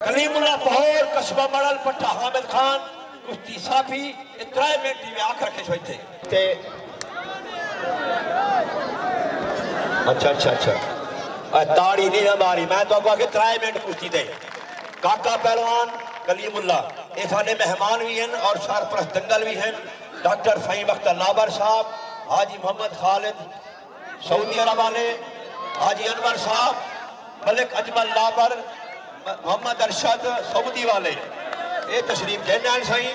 कलीमुल्लाह पहोर कस्बा मड़ल पट्टा हामिद खान कुश्ती साफी इतने मिनट में आख रखे सोई थे अच्छा ताड़ी नहीं हमारी मैं तो आगे 3 मिनट कुश्ती दे काका पहलवान कलीमुल्लाह ये सारे मेहमान भी हैं और सरपरस्त दंगल भी हैं डॉक्टर फहीम अख्तर लाबर साहब हाजी मोहम्मद खालिद सऊदी अरब वाले हाजी अनवर साहब मलिक अजमल लाबर मोहम्मद अरशद सऊदी वाले ये तशरीफ देने सही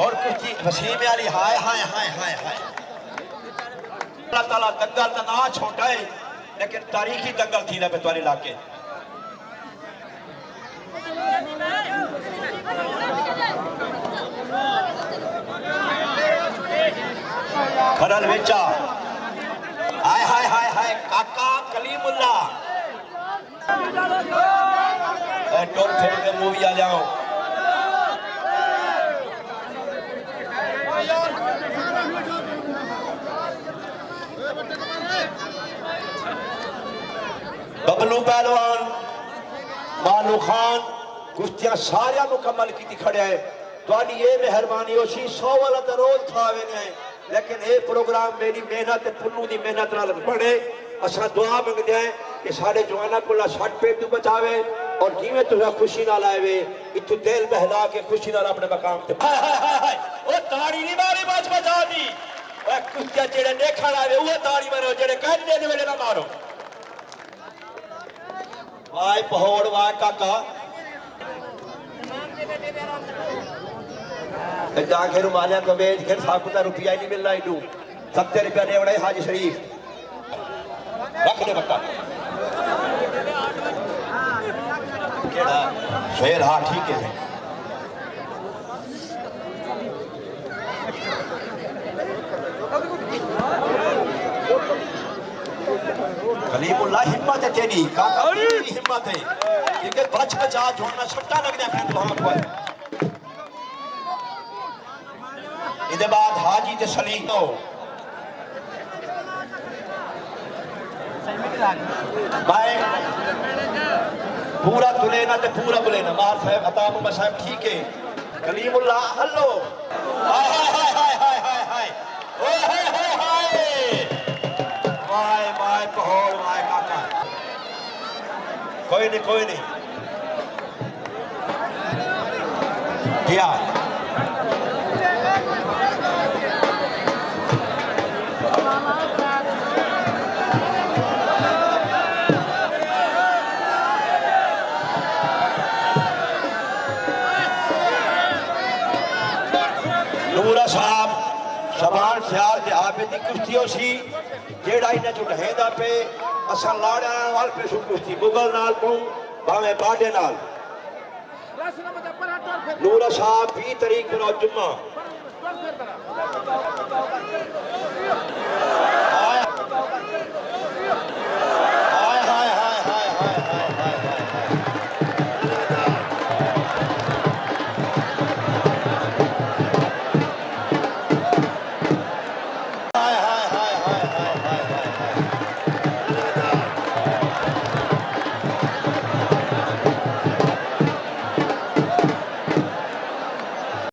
और कुश्ती वसीम अली हाय हाय हाय हाय हाय अल्लाह ताला दंगल का ना छोटा है लेकिन तारीखी दंगल थी ना बेतवारी इलाके खरल वेचा हाय हाय हाय हाय काका कलीमुल्लाह टोर फिर के मूवी आ जाओ बबलू पहलवान मानू खान कुश्तियां सारिया मुकम्मल की खड़े है तो ये मेहरबानी होशी 100 वाला तो रोज खावे ने लेकिन ये प्रोग्राम मेरी मेहनत पुन्नू की मेहनत नाल बने असा दुआ मंगते हैं कि साढ़े जवाना को सट पेट तू बचावे और जिमें तुझा खुशी ना लाए इतु दिल बहला के खुशी ना अपने मकाम पे ओ ताड़ी नहीं मारी बच बचा दी ओ कुश्तियां जेड़े देखण आवे वो ताड़ी मारो जेड़े कह देने वाले ना मारो वाह पहोड़ वाह काका जाके रुमालिया को बेच फिर साकुता रुपया ही नहीं मिलना इनू 70 रुपया ने बड़ा हाजी शरीफ रख दे बट्टा केड़ा शेर हाँ ठीक है कलीमुल्लाह हिम्मत है तेरी काका तेरी हिम्मत है क्योंकि बच बचा छोड़ना छट्टा लग जाए फिर वहां पर इधर बाद हाजी ते सलीम हो भाई पूरा तुले ना ते पूरा बुले ना मार साहब अता मुहम्मद साहब ठीक है कलीमुल्लाह हल्लो हाय हाय हाय हाय हाय हाय ओए हाय हाय हाय वाय वाय पहोड़ वाय काका कोई नहीं क्या नूरा साहब शबान सियाल के आबेदी कुश्ती सी जेड़ा इन्हें जो ढहेंदा पे असा लाड़ा वाल पे सु कुश्ती मुगल नाल को भावे बाडे नाल नूरा साहब 20 तारीख को जुम्मा